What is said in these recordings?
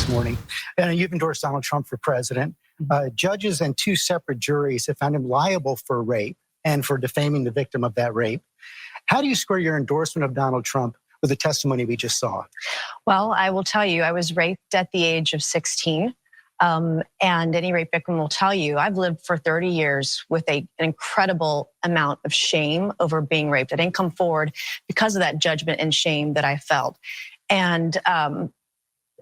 this morning. And you've endorsed Donald Trump for president. Judges and two separate juries have found him liable for rape and for defaming the victim of that rape. How do you square your endorsement of Donald Trump with the testimony we just saw? Well, I will tell you, I was raped at the age of 16. And any rape victim will tell you, I've lived for 30 years with an incredible amount of shame over being raped. I didn't come forward because of that judgment and shame that I felt. And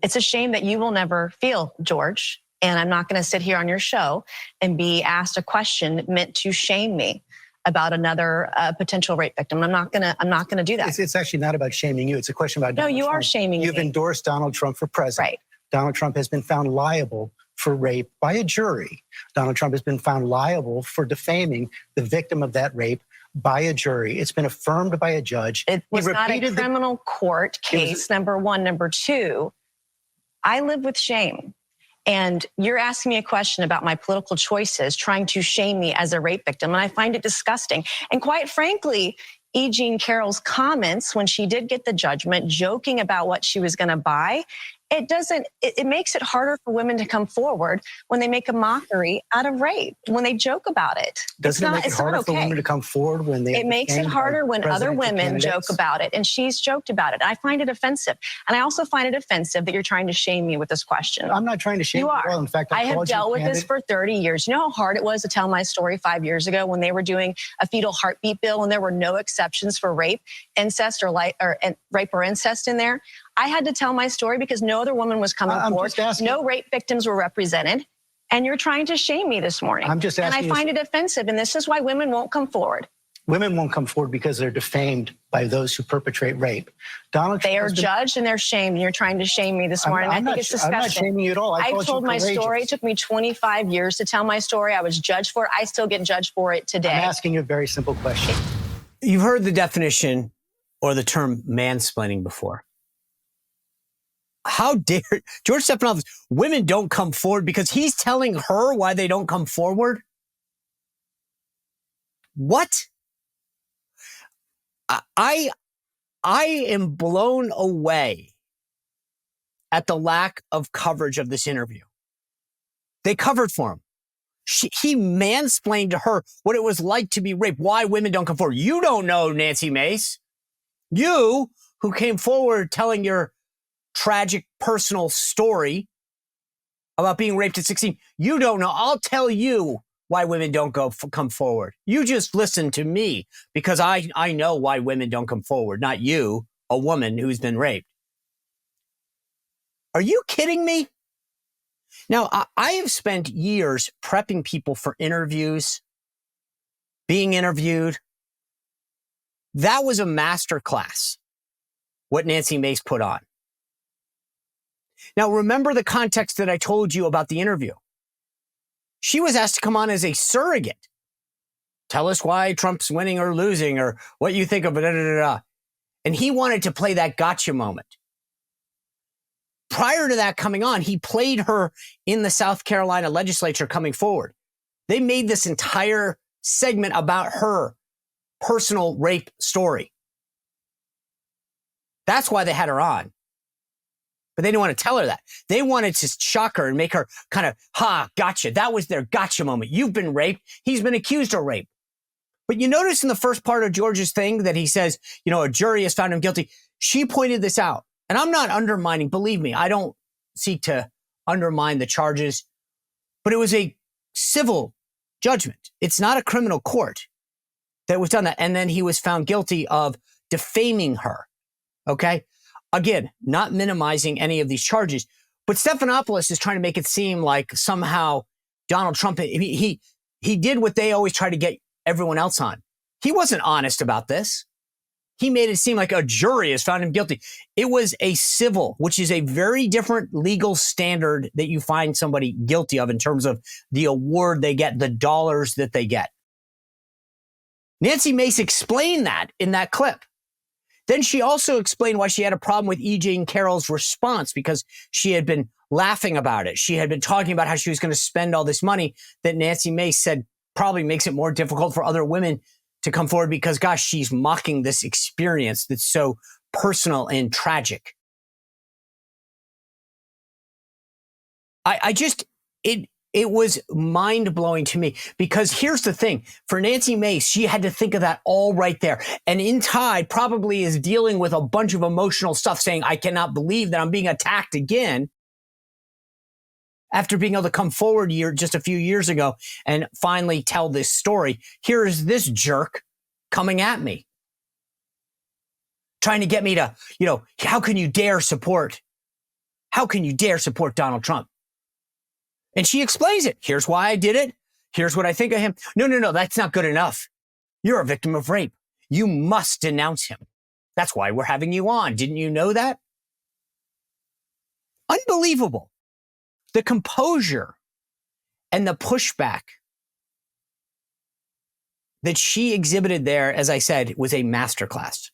it's a shame that you will never feel, George. And I'm not going to sit here on your show and be asked a question meant to shame me about another potential rape victim. I'm not gonna do that. It's actually not about shaming you. It's a question about Donald Trump. No, you are shaming me. You've endorsed Donald Trump for president. Right. Donald Trump has been found liable for rape by a jury. Donald Trump has been found liable for defaming the victim of that rape by a jury. It's been affirmed by a judge. It was not a criminal court case, number one. Number two, I live with shame. And you're asking me a question about my political choices, trying to shame me as a rape victim, and I find it disgusting. And quite frankly, E. Jean Carroll's comments when she did get the judgment, joking about what she was going to buy, it makes it harder for women to come forward when they make a mockery out of rape, when they joke about it. Doesn't it make it harder for women to come forward when they? It makes it harder when other women joke about it, and she's joked about it. I find it offensive. And I also find it offensive that you're trying to shame me with this question. I'm not trying to shame you at all. In fact, I have dealt with this for 30 years. You know how hard it was to tell my story 5 years ago when they were doing a fetal heartbeat bill and there were no exceptions for rape, incest, or rape or incest in there? I had to tell my story because no other woman was coming forward. No rape victims were represented. And you're trying to shame me this morning. I'm just asking. And I find it offensive. And this is why women won't come forward. Women won't come forward because they're defamed by those who perpetrate rape. Donald Trump. They are judged and they're shamed. And you're trying to shame me this morning. I think it's disgusting. I'm not shaming you at all. I told my story. It took me 25 years to tell my story. I was judged for it. I still get judged for it today. I'm asking you a very simple question. You've heard the definition or the term mansplaining before. How dare George Stephanopoulos, women don't come forward because he's telling her why they don't come forward? What? I am blown away at the lack of coverage of this interview. They covered for him. He mansplained to her what it was like to be raped, why women don't come forward. You don't know, Nancy Mace. You, who came forward telling your tragic personal story about being raped at 16. You don't know. I'll tell you why women don't come forward. You just listen to me because I know why women don't come forward, not you, a woman who's been raped. Are you kidding me? Now, I have spent years prepping people for interviews, being interviewed. That was a masterclass, what Nancy Mace put on. Now, remember the context that I told you about the interview. She was asked to come on as a surrogate. Tell us why Trump's winning or losing or what you think of it. And he wanted to play that gotcha moment. Prior to that coming on, he played her in the South Carolina legislature coming forward. They made this entire segment about her personal rape story. That's why they had her on. But they didn't want to tell her that. They wanted to shock her and make her kind of, gotcha. That was their gotcha moment. You've been raped. He's been accused of rape. But you notice in the first part of George's thing that he says, a jury has found him guilty. She pointed this out. And I'm not undermining, believe me, I don't seek to undermine the charges. But it was a civil judgment. It's not a criminal court that was done that. And then he was found guilty of defaming her. Okay? Again, not minimizing any of these charges, but Stephanopoulos is trying to make it seem like somehow Donald Trump, he did what they always try to get everyone else on. He wasn't honest about this. He made it seem like a jury has found him guilty. It was a civil, which is a very different legal standard that you find somebody guilty of in terms of the award they get, the dollars that they get. Nancy Mace explained that in that clip. Then she also explained why she had a problem with E. Jean Carroll's response because she had been laughing about it. She had been talking about how she was going to spend all this money that Nancy Mace said probably makes it more difficult for other women to come forward because, gosh, she's mocking this experience that's so personal and tragic. I just, it was mind blowing to me, because here's the thing. For Nancy Mace, she had to think of that all right there. And in Tide probably is dealing with a bunch of emotional stuff, saying, I cannot believe that I'm being attacked again. After being able to come forward just a few years ago and finally tell this story, here is this jerk coming at me, trying to get me to, how can you dare support Donald Trump? And she explains it. Here's why I did it. Here's what I think of him. No, that's not good enough. You're a victim of rape. You must denounce him. That's why we're having you on. Didn't you know that? Unbelievable. The composure and the pushback that she exhibited there, as I said, was a masterclass.